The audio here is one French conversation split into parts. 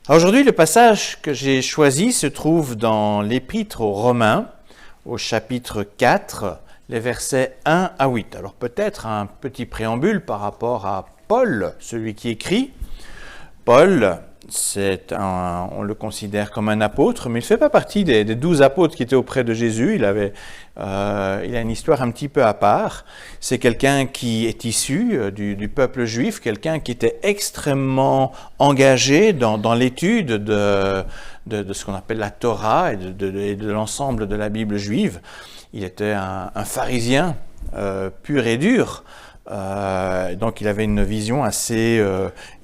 Aujourd'hui, le passage que j'ai choisi se trouve dans l'Épître aux Romains, au chapitre 4, les versets 1 à 8. Alors peut-être un petit préambule par rapport à Paul, celui qui écrit. Paul, on le considère comme un apôtre, mais il ne fait pas partie des 12 apôtres qui étaient auprès de Jésus. Il a une histoire un petit peu à part. C'est quelqu'un qui est issu du peuple juif, quelqu'un qui était extrêmement engagé dans l'étude de ce qu'on appelle la Torah et de l'ensemble de la Bible juive. Il était un pharisien pur et dur. Donc il avait une vision assez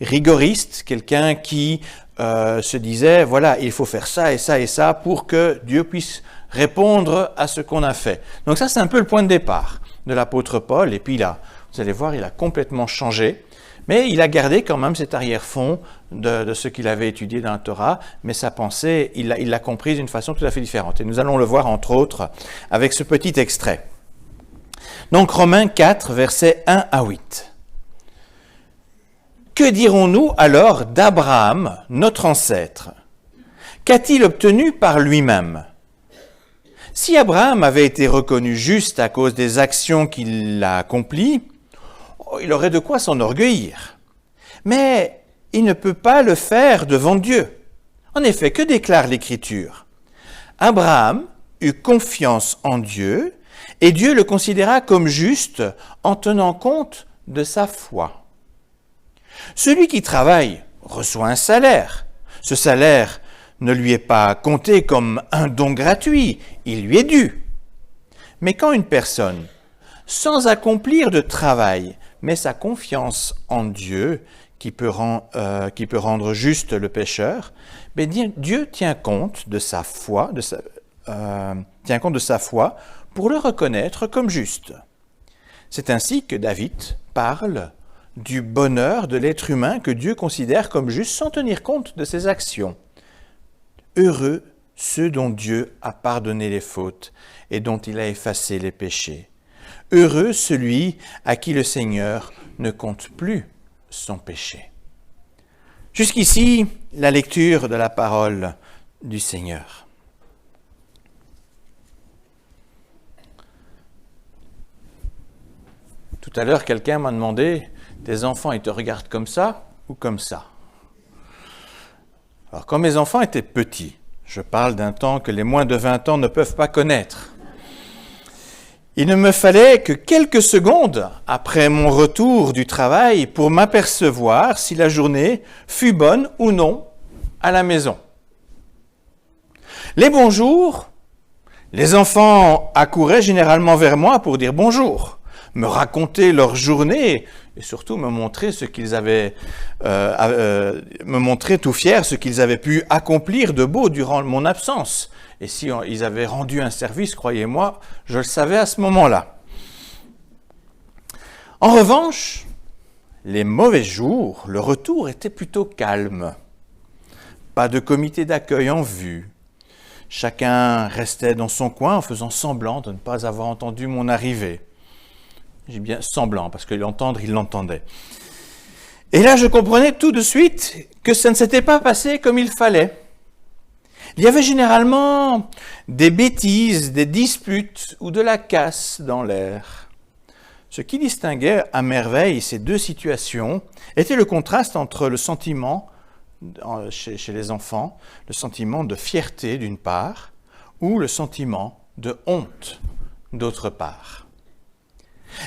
rigoriste, quelqu'un qui se disait, voilà, il faut faire ça et ça et ça pour que Dieu puisse répondre à ce qu'on a fait. Donc ça, c'est un peu le point de départ de l'apôtre Paul. Et puis vous allez voir, il a complètement changé, mais il a gardé quand même cet arrière-fond de ce qu'il avait étudié dans la Torah, mais sa pensée, il l'a comprise d'une façon tout à fait différente. Et nous allons le voir, entre autres, avec ce petit extrait. Donc Romains 4, versets 1 à 8. Que dirons-nous alors d'Abraham, notre ancêtre? Qu'a-t-il obtenu par lui-même? Si Abraham avait été reconnu juste à cause des actions qu'il a accomplies, il aurait de quoi s'enorgueillir. Mais il ne peut pas le faire devant Dieu. En effet, que déclare l'Écriture? Abraham eut confiance en Dieu, et Dieu le considéra comme juste en tenant compte de sa foi. Celui qui travaille reçoit un salaire. Ce salaire ne lui est pas compté comme un don gratuit, il lui est dû. Mais quand une personne, sans accomplir de travail, met sa confiance en Dieu, qui peut rendre juste le pécheur, Dieu tient compte de sa foi, pour le reconnaître comme juste. C'est ainsi que David parle du bonheur de l'être humain que Dieu considère comme juste sans tenir compte de ses actions. Heureux ceux dont Dieu a pardonné les fautes et dont il a effacé les péchés. Heureux celui à qui le Seigneur ne compte plus son péché. Jusqu'ici, la lecture de la parole du Seigneur. Tout à l'heure, quelqu'un m'a demandé, tes enfants, ils te regardent comme ça ou comme ça? Alors, quand mes enfants étaient petits, je parle d'un temps que les moins de 20 ans ne peuvent pas connaître, il ne me fallait que quelques secondes après mon retour du travail pour m'apercevoir si la journée fut bonne ou non à la maison. Les bonjours, les enfants accouraient généralement vers moi pour dire bonjour, me raconter leur journée et surtout me montrer me montrer tout fiers ce qu'ils avaient pu accomplir de beau durant mon absence. Et si ils avaient rendu un service, croyez-moi, je le savais à ce moment-là. En revanche, les mauvais jours, le retour était plutôt calme. Pas de comité d'accueil en vue. Chacun restait dans son coin en faisant semblant de ne pas avoir entendu mon arrivée. J'ai bien semblant, parce que l'entendre, il l'entendait. Et là, je comprenais tout de suite que ça ne s'était pas passé comme il fallait. Il y avait généralement des bêtises, des disputes ou de la casse dans l'air. Ce qui distinguait à merveille ces deux situations était le contraste entre le sentiment, chez les enfants, le sentiment de fierté d'une part, ou le sentiment de honte d'autre part.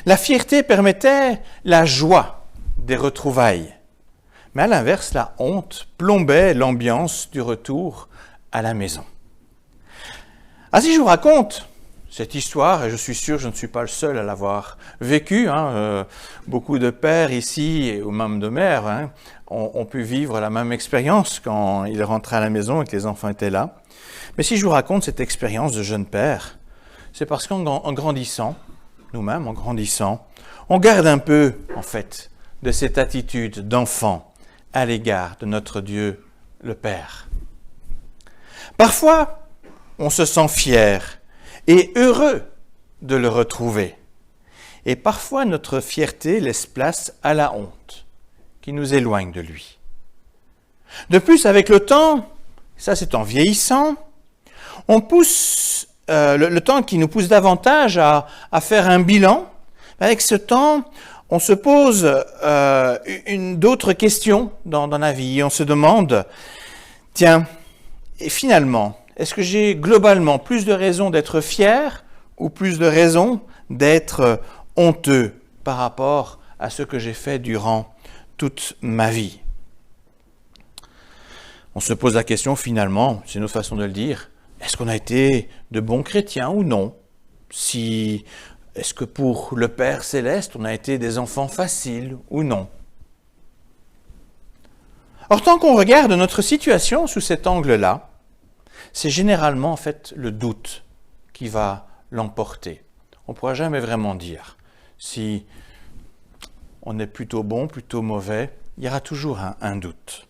La fierté permettait la joie des retrouvailles, mais à l'inverse, la honte plombait l'ambiance du retour à la maison. Ah, si je vous raconte cette histoire, et je suis sûr que je ne suis pas le seul à l'avoir vécu, beaucoup de pères ici, ou même de mères, ont pu vivre la même expérience quand ils rentraient à la maison et que les enfants étaient là. Mais si je vous raconte cette expérience de jeune père, c'est parce qu'en grandissant, nous-mêmes, en grandissant, on garde un peu, en fait, de cette attitude d'enfant à l'égard de notre Dieu, le Père. Parfois, on se sent fier et heureux de le retrouver. Et parfois, notre fierté laisse place à la honte qui nous éloigne de lui. De plus, avec le temps, ça c'est en vieillissant, on pousse le temps qui nous pousse davantage à faire un bilan. Avec ce temps, on se pose d'autres questions dans la vie. On se demande, tiens, et finalement, est-ce que j'ai globalement plus de raisons d'être fier ou plus de raisons d'être honteux par rapport à ce que j'ai fait durant toute ma vie? On se pose la question finalement, c'est notre façon de le dire, est-ce qu'on a été de bons chrétiens ou non? Est-ce que pour le Père Céleste, on a été des enfants faciles ou non? Or, tant qu'on regarde notre situation sous cet angle-là, c'est généralement en fait le doute qui va l'emporter. On ne pourra jamais vraiment dire si on est plutôt bon, plutôt mauvais, il y aura toujours un doute.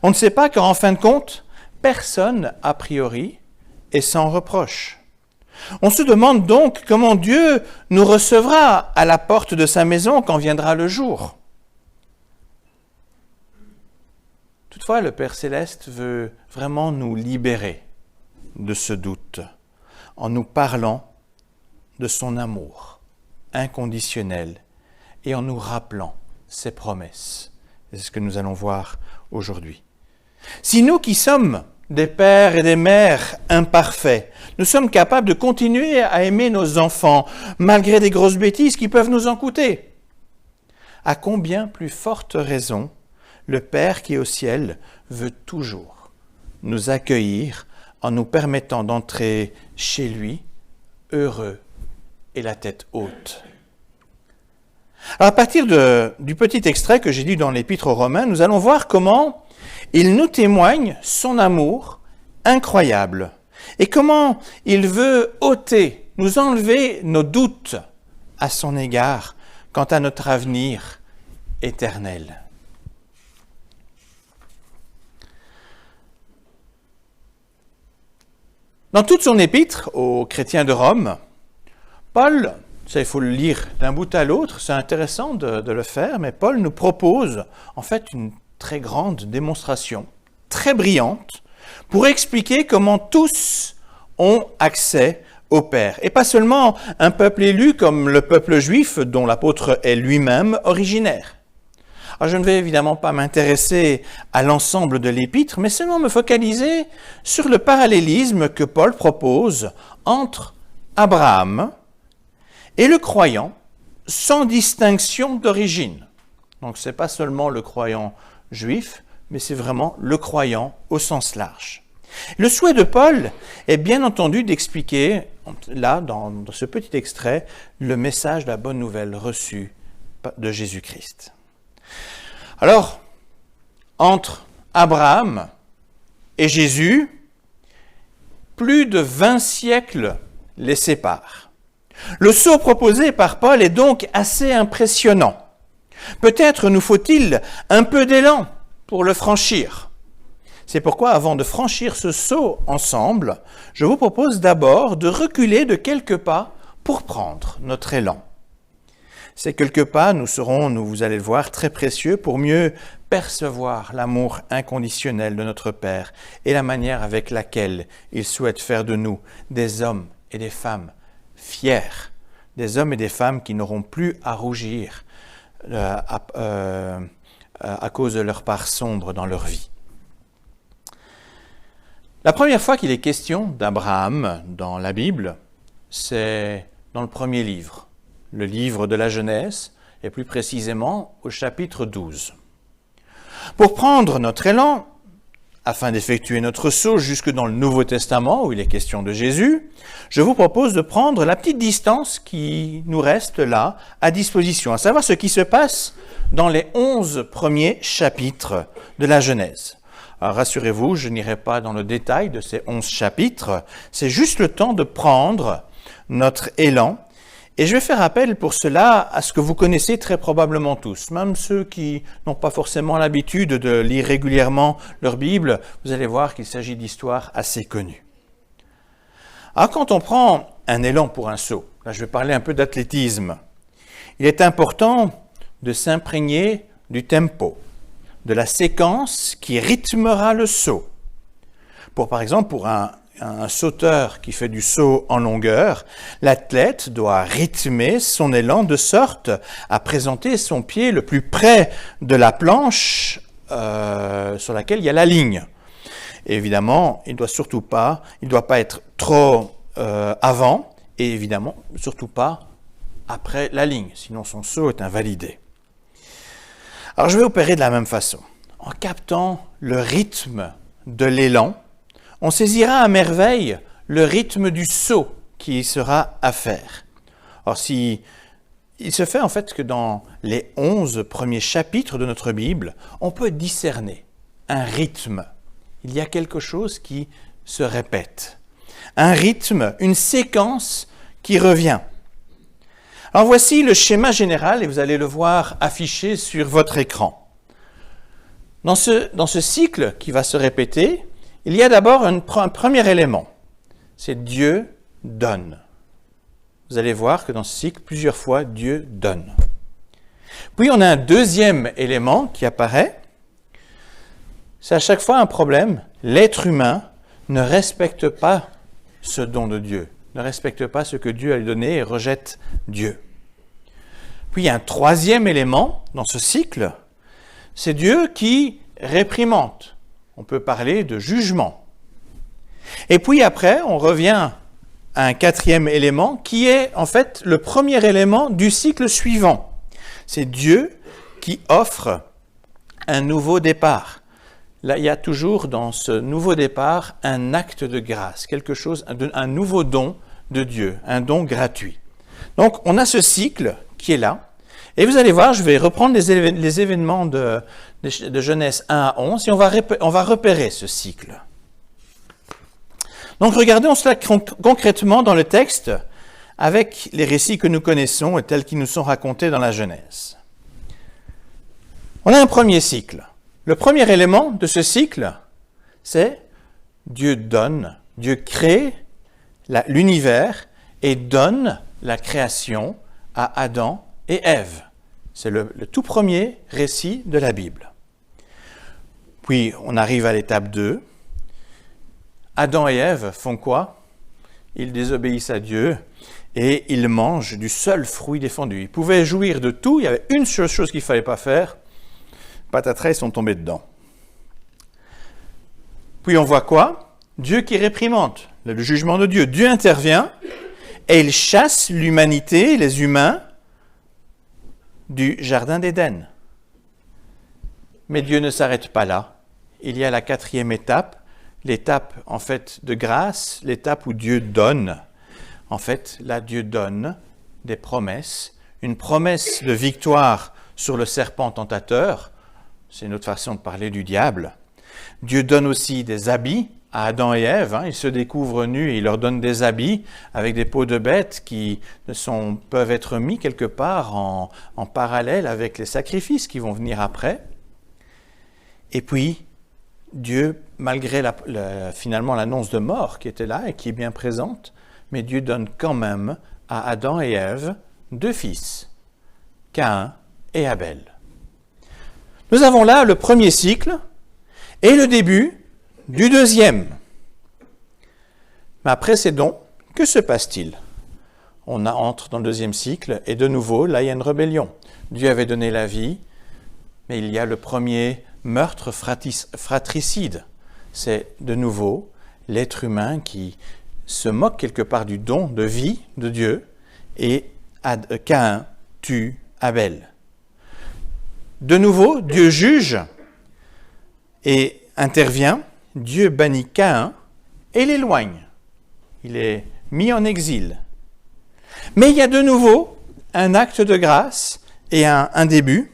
On ne sait pas car en fin de compte, personne, a priori, est sans reproche. On se demande donc comment Dieu nous recevra à la porte de sa maison quand viendra le jour. Toutefois, le Père Céleste veut vraiment nous libérer de ce doute en nous parlant de son amour inconditionnel et en nous rappelant ses promesses. C'est ce que nous allons voir aujourd'hui. Si nous qui sommes des pères et des mères imparfaits, nous sommes capables de continuer à aimer nos enfants malgré des grosses bêtises qui peuvent nous en coûter, à combien plus forte raison le Père qui est au ciel veut toujours nous accueillir en nous permettant d'entrer chez lui heureux et la tête haute. Alors à partir du petit extrait que j'ai lu dans l'Épître aux Romains, nous allons voir comment il nous témoigne son amour incroyable et comment il veut ôter, nous enlever nos doutes à son égard quant à notre avenir éternel. Dans toute son épître aux chrétiens de Rome, Paul, ça il faut le lire d'un bout à l'autre, c'est intéressant de le faire, mais Paul nous propose en fait une très grande démonstration, très brillante, pour expliquer comment tous ont accès au Père. Et pas seulement un peuple élu comme le peuple juif dont l'apôtre est lui-même originaire. Alors, je ne vais évidemment pas m'intéresser à l'ensemble de l'épître, mais seulement me focaliser sur le parallélisme que Paul propose entre Abraham et le croyant sans distinction d'origine. Donc ce n'est pas seulement le croyant juif, mais c'est vraiment le croyant au sens large. Le souhait de Paul est bien entendu d'expliquer, là, dans ce petit extrait, le message de la bonne nouvelle reçue de Jésus-Christ. Alors, entre Abraham et Jésus, plus de 20 siècles les séparent. Le saut proposé par Paul est donc assez impressionnant. Peut-être nous faut-il un peu d'élan pour le franchir. C'est pourquoi, avant de franchir ce saut ensemble, je vous propose d'abord de reculer de quelques pas pour prendre notre élan. Ces quelques pas nous seront, vous allez le voir, très précieux pour mieux percevoir l'amour inconditionnel de notre Père et la manière avec laquelle il souhaite faire de nous des hommes et des femmes fiers, des hommes et des femmes qui n'auront plus à rougir à cause de leur part sombre dans leur vie. La première fois qu'il est question d'Abraham dans la Bible, c'est dans le premier livre, le livre de la Genèse, et plus précisément au chapitre 12. Pour prendre notre élan, afin d'effectuer notre saut jusque dans le Nouveau Testament, où il est question de Jésus, je vous propose de prendre la petite distance qui nous reste là à disposition, à savoir ce qui se passe dans les 11 premiers chapitres de la Genèse. Alors rassurez-vous, je n'irai pas dans le détail de ces 11 chapitres, c'est juste le temps de prendre notre élan. Et je vais faire appel pour cela à ce que vous connaissez très probablement tous, même ceux qui n'ont pas forcément l'habitude de lire régulièrement leur Bible, vous allez voir qu'il s'agit d'histoires assez connues. Alors quand on prend un élan pour un saut, là je vais parler un peu d'athlétisme, il est important de s'imprégner du tempo, de la séquence qui rythmera le saut. Par exemple, pour un sauteur qui fait du saut en longueur, l'athlète doit rythmer son élan de sorte à présenter son pied le plus près de la planche sur laquelle il y a la ligne. Et évidemment, il ne doit pas être trop avant et évidemment surtout pas après la ligne, sinon son saut est invalidé. Alors je vais opérer de la même façon. En captant le rythme de l'élan, on saisira à merveille le rythme du saut qui sera à faire. Or, il se fait en fait que dans les 11 premiers chapitres de notre Bible, on peut discerner un rythme. Il y a quelque chose qui se répète. Un rythme, une séquence qui revient. Alors voici le schéma général et vous allez le voir affiché sur votre écran. Dans ce cycle qui va se répéter, il y a d'abord un premier élément, c'est Dieu donne. Vous allez voir que dans ce cycle, plusieurs fois, Dieu donne. Puis on a un deuxième élément qui apparaît, c'est à chaque fois un problème, l'être humain ne respecte pas ce don de Dieu, ne respecte pas ce que Dieu a lui donné et rejette Dieu. Puis il y a un troisième élément dans ce cycle, c'est Dieu qui réprimande. On peut parler de jugement. Et puis après, on revient à un quatrième élément qui est en fait le premier élément du cycle suivant. C'est Dieu qui offre un nouveau départ. Là, il y a toujours dans ce nouveau départ un acte de grâce, quelque chose, un nouveau don de Dieu, un don gratuit. Donc, on a ce cycle qui est là. Et vous allez voir, je vais reprendre les événements de Genèse 1 à 11 et on va repérer ce cycle. Donc, regardons cela concrètement dans le texte avec les récits que nous connaissons et tels qu'ils nous sont racontés dans la Genèse. On a un premier cycle. Le premier élément de ce cycle, c'est Dieu donne, Dieu crée l'univers et donne la création à Adam et Ève. C'est le tout premier récit de la Bible. Puis on arrive à l'étape 2. Adam et Ève font quoi? Ils désobéissent à Dieu et ils mangent du seul fruit défendu. Ils pouvaient jouir de tout, il y avait une seule chose qu'il ne fallait pas faire. Patatras, ils sont tombés dedans. Puis on voit quoi? Dieu qui réprimande, le jugement de Dieu. Dieu intervient et il chasse l'humanité, les humains, du jardin d'Éden. Mais Dieu ne s'arrête pas là. Il y a la quatrième étape, l'étape en fait de grâce, l'étape où Dieu donne. En fait, là, Dieu donne des promesses, une promesse de victoire sur le serpent tentateur. C'est une autre façon de parler du diable. Dieu donne aussi des habits à Adam et Ève. Ils se découvrent nus et il leur donne des habits avec des peaux de bêtes qui peuvent être mis quelque part en parallèle avec les sacrifices qui vont venir après. Et puis, Dieu, malgré finalement l'annonce de mort qui était là et qui est bien présente, mais Dieu donne quand même à Adam et Ève 2 fils, Caïn et Abel. Nous avons là le premier cycle et le début du deuxième. Mais après ces dons, que se passe-t-il? On entre dans le deuxième cycle et de nouveau, là il y a une rébellion. Dieu avait donné la vie, mais il y a le premier meurtre fratricide. C'est de nouveau l'être humain qui se moque quelque part du don de vie de Dieu et Caïn tue Abel. De nouveau, Dieu juge et intervient. Dieu bannit Caïn et l'éloigne. Il est mis en exil. Mais il y a de nouveau un acte de grâce et un début.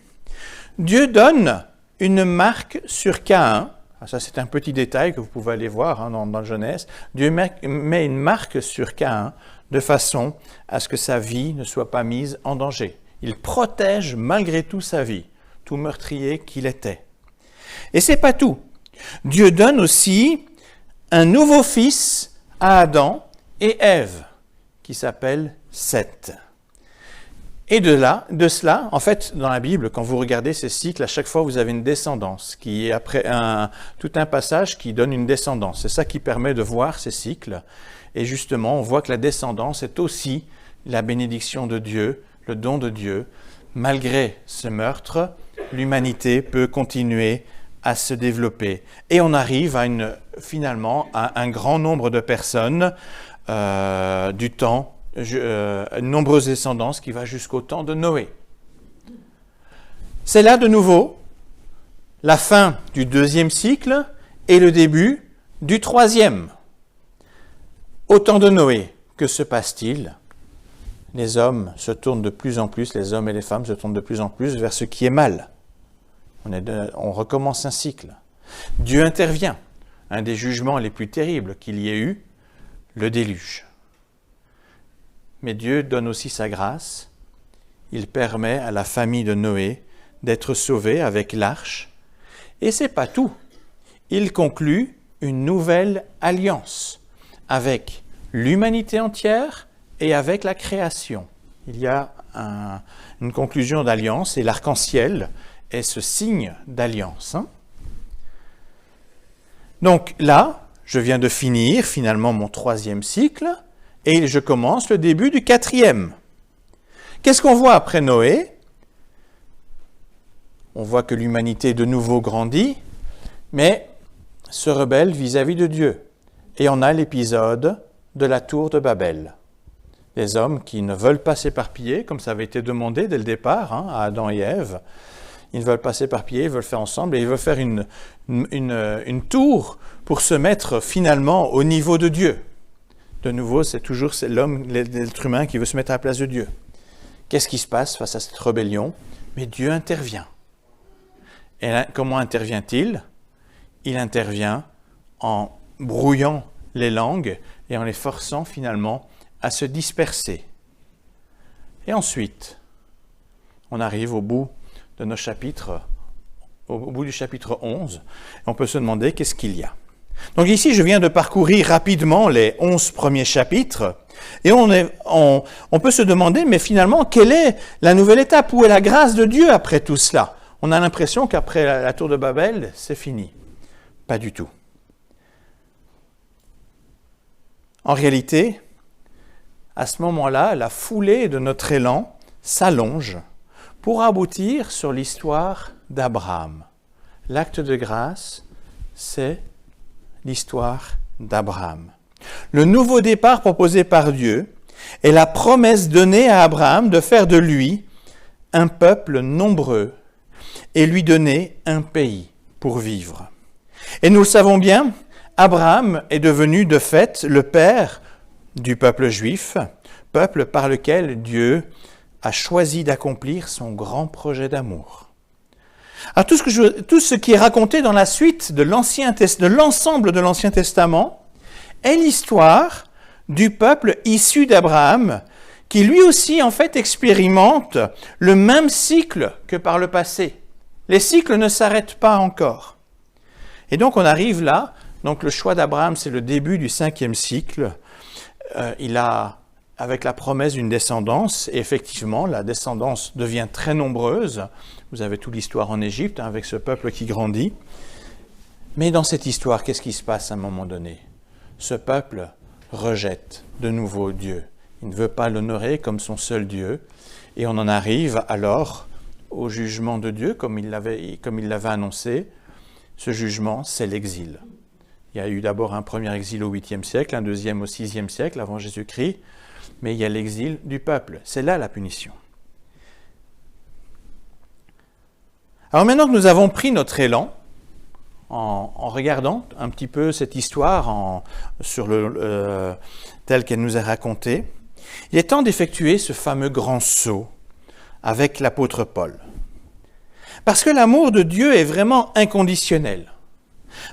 Dieu donne une marque sur Caïn. Ça, c'est un petit détail que vous pouvez aller voir dans Genèse. Dieu met une marque sur Caïn de façon à ce que sa vie ne soit pas mise en danger. Il protège malgré tout sa vie, tout meurtrier qu'il était. Et c'est pas tout. Dieu donne aussi un nouveau fils à Adam et Ève, qui s'appelle Seth. Et de cela, en fait, dans la Bible, quand vous regardez ces cycles, à chaque fois, vous avez une descendance, qui est après tout un passage qui donne une descendance. C'est ça qui permet de voir ces cycles. Et justement, on voit que la descendance est aussi la bénédiction de Dieu, le don de Dieu. Malgré ce meurtre, l'humanité peut continuer à se développer. Et on arrive finalement à un grand nombre de personnes du temps, une nombreuse descendance qui va jusqu'au temps de Noé. C'est là de nouveau la fin du 2e cycle et le début du 3e. Au temps de Noé, que se passe-t-il? Les hommes se tournent de plus en plus, les hommes et les femmes se tournent de plus en plus vers ce qui est mal. On recommence un cycle. Dieu intervient. Un des jugements les plus terribles qu'il y ait eu, le déluge. Mais Dieu donne aussi sa grâce. Il permet à la famille de Noé d'être sauvée avec l'arche. Et c'est pas tout. Il conclut une nouvelle alliance avec l'humanité entière et avec la création. Il y a une conclusion d'alliance et l'arc-en-ciel est ce signe d'alliance. Donc là, je viens de finir finalement mon 3e cycle et je commence le début du 4e. Qu'est-ce qu'on voit après Noé? On voit que l'humanité de nouveau grandit, mais se rebelle vis-à-vis de Dieu. Et on a l'épisode de la tour de Babel. Des hommes qui ne veulent pas s'éparpiller, comme ça avait été demandé dès le départ à Adam et Ève. Ils ne veulent pas s'éparpiller, ils veulent faire ensemble et ils veulent faire une tour pour se mettre finalement au niveau de Dieu. De nouveau, c'est l'homme, l'être humain qui veut se mettre à la place de Dieu. Qu'est-ce qui se passe face à cette rébellion? Mais Dieu intervient. Et là, comment intervient-il? Il intervient en brouillant les langues et en les forçant finalement à se disperser. Et ensuite, on arrive au bout de nos chapitres, au bout du chapitre 11, et on peut se demander qu'est-ce qu'il y a. Donc ici, je viens de parcourir rapidement les 11 premiers chapitres, et on peut se demander, mais finalement, quelle est la nouvelle étape? Où est la grâce de Dieu après tout cela? On a l'impression qu'après la tour de Babel, c'est fini. Pas du tout. En réalité, à ce moment-là, la foulée de notre élan s'allonge pour aboutir sur l'histoire d'Abraham. L'acte de grâce, c'est l'histoire d'Abraham. Le nouveau départ proposé par Dieu est la promesse donnée à Abraham de faire de lui un peuple nombreux et lui donner un pays pour vivre. Et nous le savons bien, Abraham est devenu de fait le père du peuple juif, peuple par lequel Dieu a choisi d'accomplir son grand projet d'amour. Alors tout ce qui est raconté dans la suite de l'ensemble de l'Ancien Testament est l'histoire du peuple issu d'Abraham qui lui aussi en fait expérimente le même cycle que par le passé. Les cycles ne s'arrêtent pas encore. Et donc on arrive là, donc le choix d'Abraham c'est le début du 5e cycle. Il a avec la promesse d'une descendance, et effectivement, la descendance devient très nombreuse. Vous avez toute l'histoire en Égypte, avec ce peuple qui grandit. Mais dans cette histoire, qu'est-ce qui se passe à un moment donné? Ce peuple rejette de nouveau Dieu. Il ne veut pas l'honorer comme son seul Dieu. Et on en arrive alors au jugement de Dieu, comme il l'avait annoncé. Ce jugement, c'est l'exil. Il y a eu d'abord un premier exil au 8e siècle, un deuxième au 6e siècle avant Jésus-Christ. Mais il y a l'exil du peuple. C'est là la punition. Alors maintenant que nous avons pris notre élan, en regardant un petit peu cette histoire telle qu'elle nous est racontée, il est temps d'effectuer ce fameux grand saut avec l'apôtre Paul. Parce que l'amour de Dieu est vraiment inconditionnel.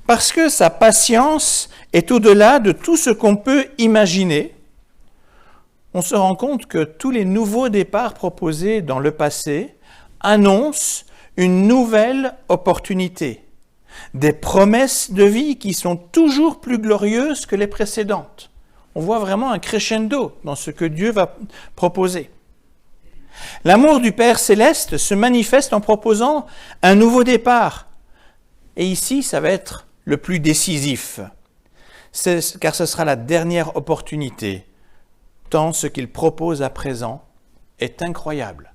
Parce que sa patience est au-delà de tout ce qu'on peut imaginer. On se rend compte que tous les nouveaux départs proposés dans le passé annoncent une nouvelle opportunité, des promesses de vie qui sont toujours plus glorieuses que les précédentes. On voit vraiment un crescendo dans ce que Dieu va proposer. L'amour du Père céleste se manifeste en proposant un nouveau départ. Et ici, ça va être le plus décisif, car ce sera la dernière opportunité, tant ce qu'il propose à présent est incroyable.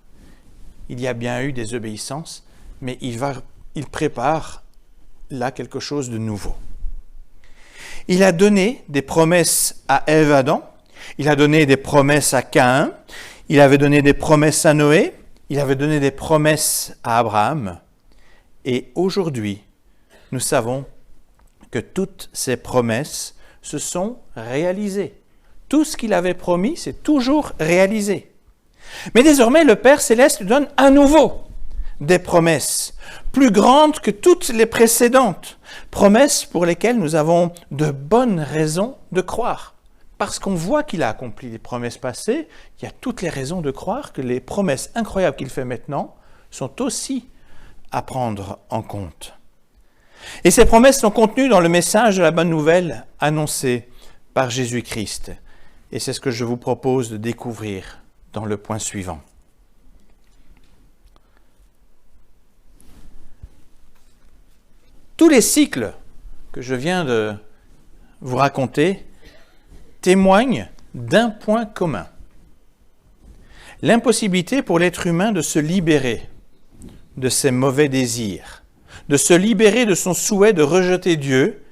Il y a bien eu des obéissances, mais il prépare là quelque chose de nouveau. Il a donné des promesses à Ève, Adam, il a donné des promesses à Caïn, il avait donné des promesses à Noé, il avait donné des promesses à Abraham. Et aujourd'hui, nous savons que toutes ces promesses se sont réalisées. Tout ce qu'il avait promis, c'est toujours réalisé. Mais désormais, le Père Céleste donne à nouveau des promesses plus grandes que toutes les précédentes, promesses pour lesquelles nous avons de bonnes raisons de croire. Parce qu'on voit qu'il a accompli les promesses passées, il y a toutes les raisons de croire que les promesses incroyables qu'il fait maintenant sont aussi à prendre en compte. Et ces promesses sont contenues dans le message de la bonne nouvelle annoncé par Jésus-Christ. Et c'est ce que je vous propose de découvrir dans le point suivant. Tous les cycles que je viens de vous raconter témoignent d'un point commun. L'impossibilité pour l'être humain de se libérer de ses mauvais désirs, de se libérer de son souhait de rejeter Dieu,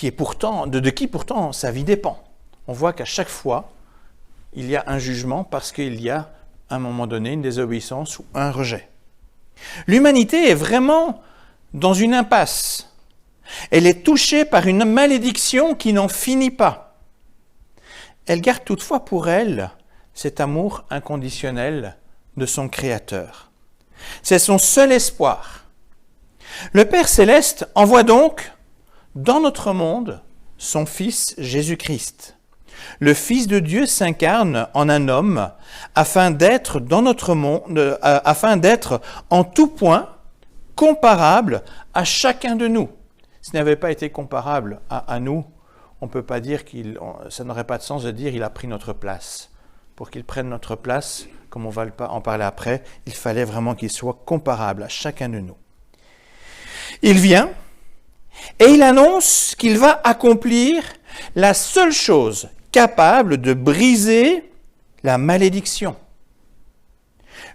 de qui pourtant sa vie dépend. On voit qu'à chaque fois, il y a un jugement parce qu'il y a, à un moment donné, une désobéissance ou un rejet. L'humanité est vraiment dans une impasse. Elle est touchée par une malédiction qui n'en finit pas. Elle garde toutefois pour elle cet amour inconditionnel de son Créateur. C'est son seul espoir. Le Père Céleste envoie donc dans notre monde son Fils Jésus-Christ. Le Fils de Dieu s'incarne en un homme afin d'être dans notre monde, afin d'être en tout point comparable à chacun de nous. S'il n'avait pas été comparable à nous, on ne peut pas dire ça n'aurait pas de sens de dire qu'il a pris notre place. Pour qu'il prenne notre place, comme on va en parler après, il fallait vraiment qu'il soit comparable à chacun de nous. Il vient et il annonce qu'il va accomplir la seule chose capable de briser la malédiction.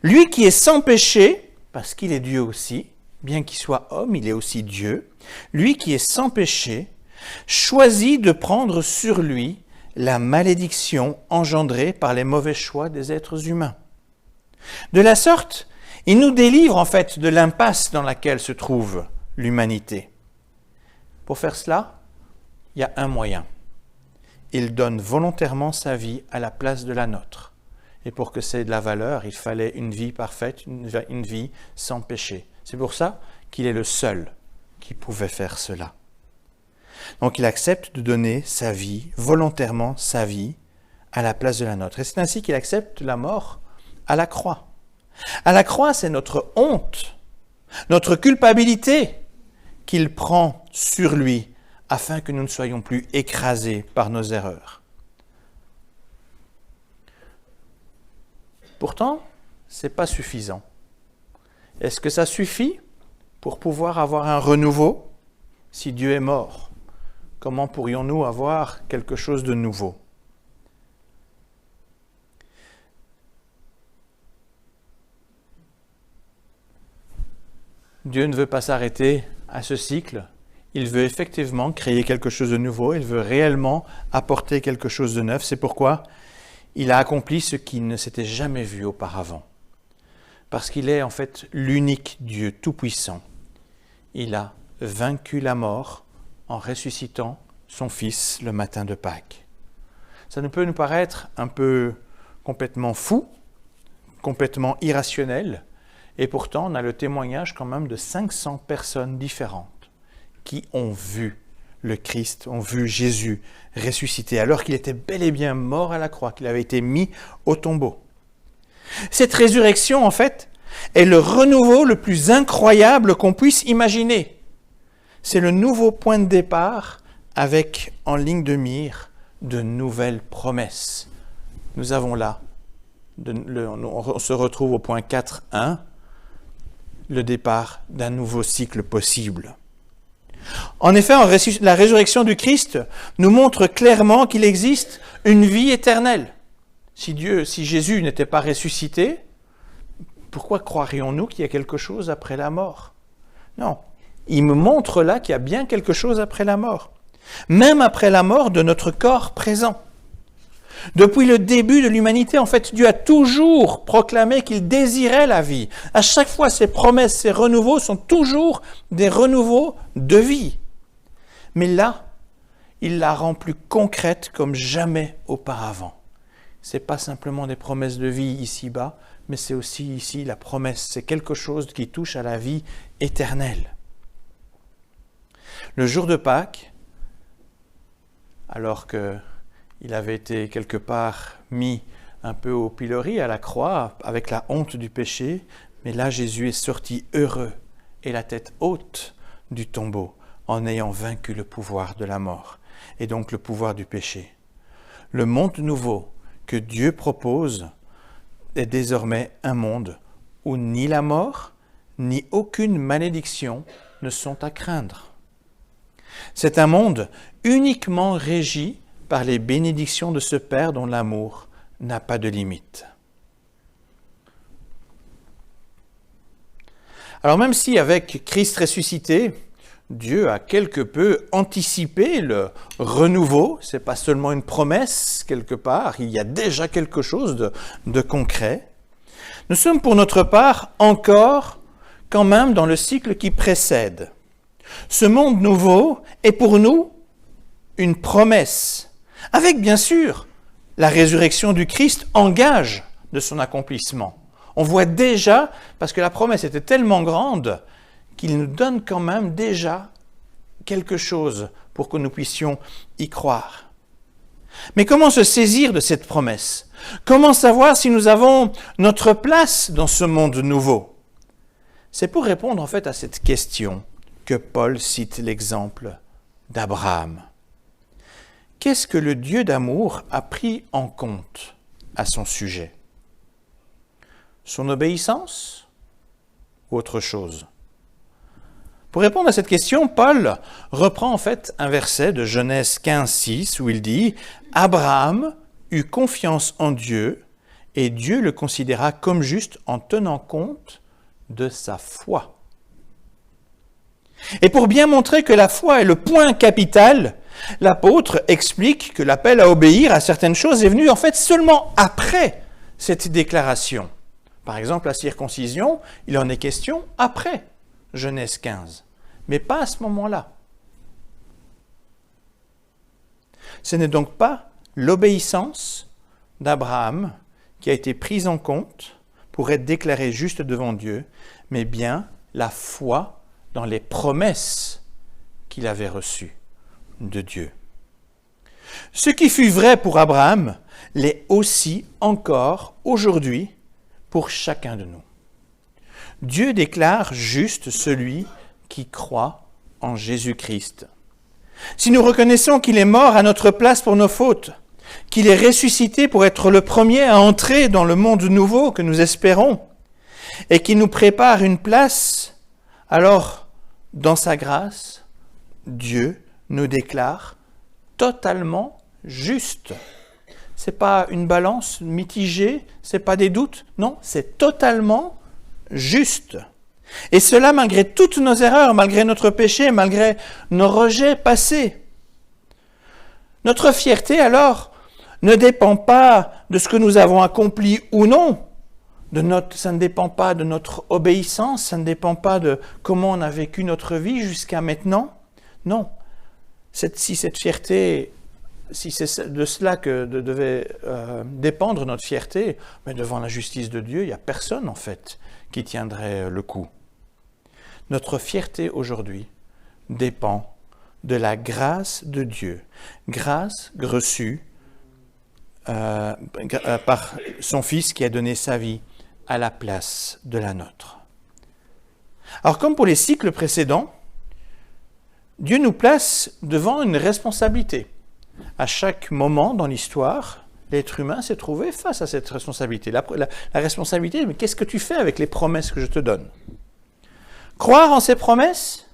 Lui qui est sans péché, parce qu'il est Dieu aussi, bien qu'il soit homme, il est aussi Dieu, lui qui est sans péché, choisit de prendre sur lui la malédiction engendrée par les mauvais choix des êtres humains. De la sorte, il nous délivre en fait de l'impasse dans laquelle se trouve l'humanité. Pour faire cela, il y a un moyen. Il donne volontairement sa vie à la place de la nôtre. Et pour que c'est de la valeur, il fallait une vie parfaite, une vie sans péché. C'est pour ça qu'il est le seul qui pouvait faire cela. Donc il accepte de donner sa vie, volontairement sa vie, à la place de la nôtre. Et c'est ainsi qu'il accepte la mort à la croix. À la croix, c'est notre honte, notre culpabilité qu'il prend sur lui afin que nous ne soyons plus écrasés par nos erreurs. Pourtant, ce n'est pas suffisant. Est-ce que ça suffit pour pouvoir avoir un renouveau? Si Dieu est mort, comment pourrions-nous avoir quelque chose de nouveau? Dieu ne veut pas s'arrêter à ce cycle. Il veut effectivement créer quelque chose de nouveau. Il veut réellement apporter quelque chose de neuf. C'est pourquoi il a accompli ce qui ne s'était jamais vu auparavant. Parce qu'il est en fait l'unique Dieu tout-puissant. Il a vaincu la mort en ressuscitant son Fils le matin de Pâques. Ça ne peut nous paraître un peu complètement fou, complètement irrationnel, et pourtant on a le témoignage quand même de 500 personnes différentes qui ont vu le Christ, ont vu Jésus ressuscité, alors qu'il était bel et bien mort à la croix, qu'il avait été mis au tombeau. Cette résurrection, en fait, est le renouveau le plus incroyable qu'on puisse imaginer. C'est le nouveau point de départ avec, en ligne de mire, de nouvelles promesses. Nous avons là On se retrouve au point 4.1, le départ d'un nouveau cycle possible. En effet, la résurrection du Christ nous montre clairement qu'il existe une vie éternelle. Si Jésus n'était pas ressuscité, pourquoi croirions-nous qu'il y a quelque chose après la mort? Non, il me montre là qu'il y a bien quelque chose après la mort. Même après la mort de notre corps présent. Depuis le début de l'humanité, en fait, Dieu a toujours proclamé qu'il désirait la vie. À chaque fois, ses promesses, ses renouveaux sont toujours des renouveaux de vie. Mais là, il la rend plus concrète comme jamais auparavant. Ce n'est pas simplement des promesses de vie ici-bas, mais c'est aussi ici la promesse. C'est quelque chose qui touche à la vie éternelle. Le jour de Pâques, alors qu'il avait été quelque part mis un peu au pilori, à la croix, avec la honte du péché, mais là Jésus est sorti heureux et la tête haute du tombeau en ayant vaincu le pouvoir de la mort et donc le pouvoir du péché. Le monde nouveau que Dieu propose est désormais un monde où ni la mort ni aucune malédiction ne sont à craindre. C'est un monde uniquement régi par les bénédictions de ce Père dont l'amour n'a pas de limite. Alors même si avec Christ ressuscité, Dieu a quelque peu anticipé le renouveau, ce n'est pas seulement une promesse quelque part, il y a déjà quelque chose de concret. Nous sommes pour notre part encore quand même dans le cycle qui précède. Ce monde nouveau est pour nous une promesse, avec bien sûr la résurrection du Christ en gage de son accomplissement. On voit déjà, parce que la promesse était tellement grande, qu'il nous donne quand même déjà quelque chose pour que nous puissions y croire. Mais comment se saisir de cette promesse? Comment savoir si nous avons notre place dans ce monde nouveau? C'est pour répondre en fait à cette question que Paul cite l'exemple d'Abraham. Qu'est-ce que le Dieu d'amour a pris en compte à son sujet? Son obéissance ou autre chose? Pour répondre à cette question, Paul reprend en fait un verset de Genèse 15:6 où il dit « Abraham eut confiance en Dieu et Dieu le considéra comme juste en tenant compte de sa foi. » Et pour bien montrer que la foi est le point capital, l'apôtre explique que l'appel à obéir à certaines choses est venu en fait seulement après cette déclaration. Par exemple, la circoncision, il en est question après Genèse 15, mais pas à ce moment-là. Ce n'est donc pas l'obéissance d'Abraham qui a été prise en compte pour être déclaré juste devant Dieu, mais bien la foi dans les promesses qu'il avait reçues de Dieu. Ce qui fut vrai pour Abraham l'est aussi encore aujourd'hui pour chacun de nous. Dieu déclare juste celui qui croit en Jésus-Christ. Si nous reconnaissons qu'il est mort à notre place pour nos fautes, qu'il est ressuscité pour être le premier à entrer dans le monde nouveau que nous espérons, et qu'il nous prépare une place, alors, dans sa grâce, Dieu nous déclare totalement justes. Ce n'est pas une balance mitigée, ce n'est pas des doutes, non, c'est totalement juste. Et cela malgré toutes nos erreurs, malgré notre péché, malgré nos rejets passés. Notre fierté, alors, ne dépend pas de ce que nous avons accompli ou non. Ça ne dépend pas de notre obéissance, ça ne dépend pas de comment on a vécu notre vie jusqu'à maintenant. Non. Si cette fierté, si c'est de cela que devait dépendre notre fierté, mais devant la justice de Dieu, il n'y a personne en fait qui tiendrait le coup. Notre fierté aujourd'hui dépend de la grâce de Dieu, grâce reçue par son Fils qui a donné sa vie à la place de la nôtre. Alors comme pour les cycles précédents, Dieu nous place devant une responsabilité. À chaque moment dans l'histoire, l'être humain s'est trouvé face à cette responsabilité. La responsabilité, mais qu'est-ce que tu fais avec les promesses que je te donne? Croire en ces promesses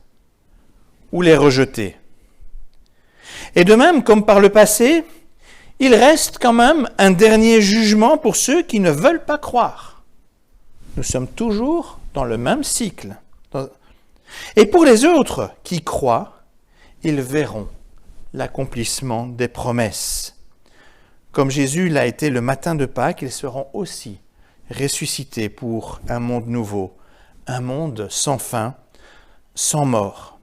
ou les rejeter? Et de même, comme par le passé, il reste quand même un dernier jugement pour ceux qui ne veulent pas croire. Nous sommes toujours dans le même cycle. Et pour les autres qui croient, ils verront l'accomplissement des promesses. Comme Jésus l'a été le matin de Pâques, ils seront aussi ressuscités pour un monde nouveau, un monde sans fin, sans mort.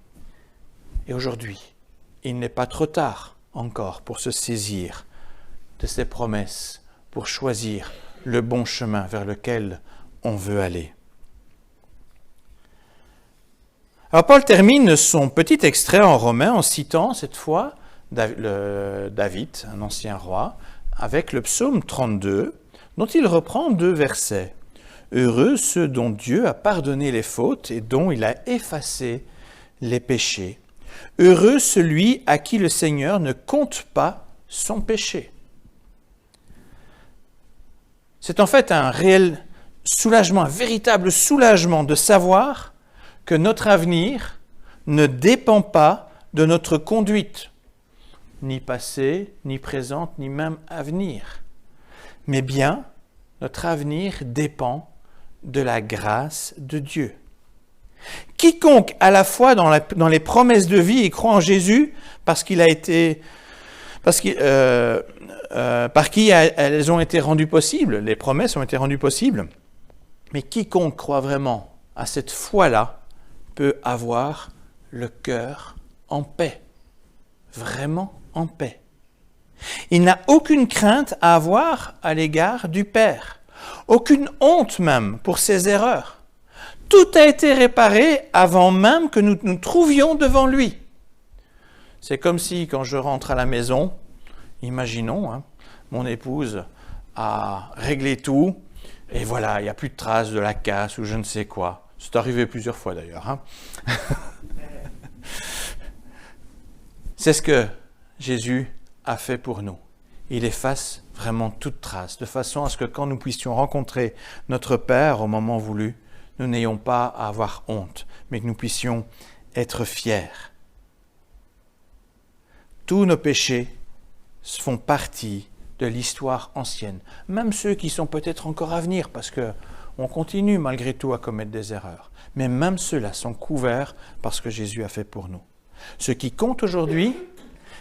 Et aujourd'hui, il n'est pas trop tard encore pour se saisir de ces promesses, pour choisir le bon chemin vers lequel on veut aller. Alors Paul termine son petit extrait en Romains en citant cette fois David, un ancien roi, avec le psaume 32, dont il reprend 2 versets. « Heureux ceux dont Dieu a pardonné les fautes et dont il a effacé les péchés. Heureux celui à qui le Seigneur ne compte pas son péché. » C'est en fait un réel soulagement, un véritable soulagement de savoir que notre avenir ne dépend pas de notre conduite, ni passée, ni présente, ni même avenir. Mais bien, notre avenir dépend de la grâce de Dieu. Quiconque à la foi dans les promesses de vie et croit en Jésus par qui elles ont été rendues possibles, les promesses ont été rendues possibles, mais quiconque croit vraiment à cette foi-là peut avoir le cœur en paix, vraiment en paix. Il n'a aucune crainte à avoir à l'égard du Père, aucune honte même pour ses erreurs. Tout a été réparé avant même que nous nous trouvions devant lui. C'est comme si, quand je rentre à la maison, imaginons, mon épouse a réglé tout, et voilà, il n'y a plus de traces de la casse ou je ne sais quoi. C'est arrivé plusieurs fois d'ailleurs. C'est ce que Jésus a fait pour nous. Il efface vraiment toute trace, de façon à ce que quand nous puissions rencontrer notre Père au moment voulu, nous n'ayons pas à avoir honte, mais que nous puissions être fiers. Tous nos péchés font partie de l'histoire ancienne, même ceux qui sont peut-être encore à venir, parce qu'on continue malgré tout à commettre des erreurs. Mais même ceux-là sont couverts par ce que Jésus a fait pour nous. Ce qui compte aujourd'hui,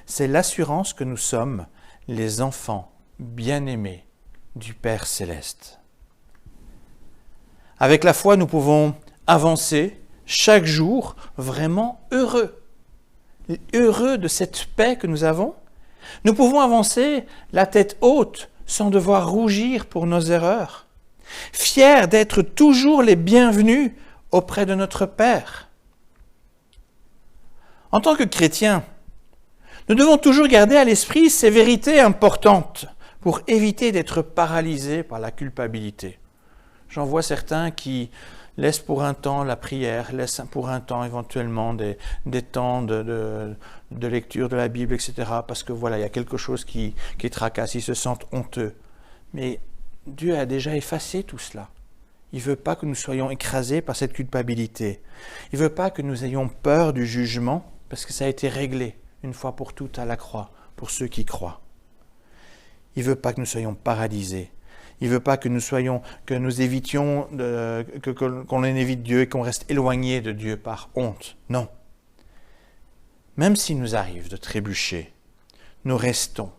c'est l'assurance que nous sommes les enfants bien-aimés du Père Céleste. Avec la foi, nous pouvons avancer chaque jour vraiment heureux. Heureux de cette paix que nous avons. Nous pouvons avancer la tête haute sans devoir rougir pour nos erreurs. Fiers d'être toujours les bienvenus auprès de notre Père. En tant que chrétiens, nous devons toujours garder à l'esprit ces vérités importantes pour éviter d'être paralysés par la culpabilité. J'en vois certains qui laissent pour un temps la prière, laissent pour un temps éventuellement des temps de lecture de la Bible, etc. Parce que voilà, il y a quelque chose qui tracasse, ils se sentent honteux. Mais Dieu a déjà effacé tout cela. Il ne veut pas que nous soyons écrasés par cette culpabilité. Il ne veut pas que nous ayons peur du jugement, parce que ça a été réglé une fois pour toutes à la croix, pour ceux qui croient. Il ne veut pas que nous soyons paralysés. Il ne veut pas que nous évitions, qu'on évite Dieu et qu'on reste éloigné de Dieu par honte. Non. Même s'il nous arrive de trébucher, nous restons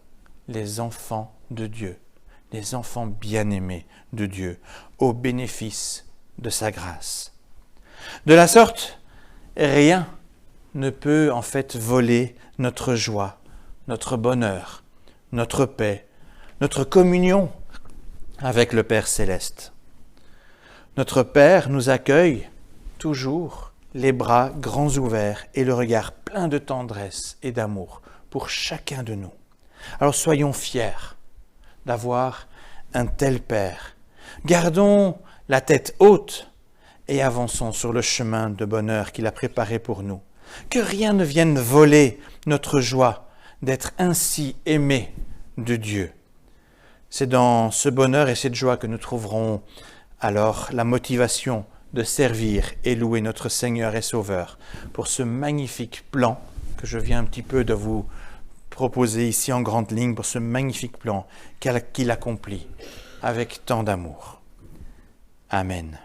les enfants de Dieu, les enfants bien-aimés de Dieu, au bénéfice de sa grâce. De la sorte, rien ne peut en fait voler notre joie, notre bonheur, notre paix, notre communion avec le Père Céleste. Notre Père nous accueille toujours les bras grands ouverts et le regard plein de tendresse et d'amour pour chacun de nous. Alors soyons fiers d'avoir un tel Père. Gardons la tête haute et avançons sur le chemin de bonheur qu'il a préparé pour nous. Que rien ne vienne voler notre joie d'être ainsi aimés de Dieu. C'est dans ce bonheur et cette joie que nous trouverons alors la motivation de servir et louer notre Seigneur et Sauveur pour ce magnifique plan que je viens un petit peu de vous proposer ici en grande ligne, pour ce magnifique plan qu'il accomplit avec tant d'amour. Amen.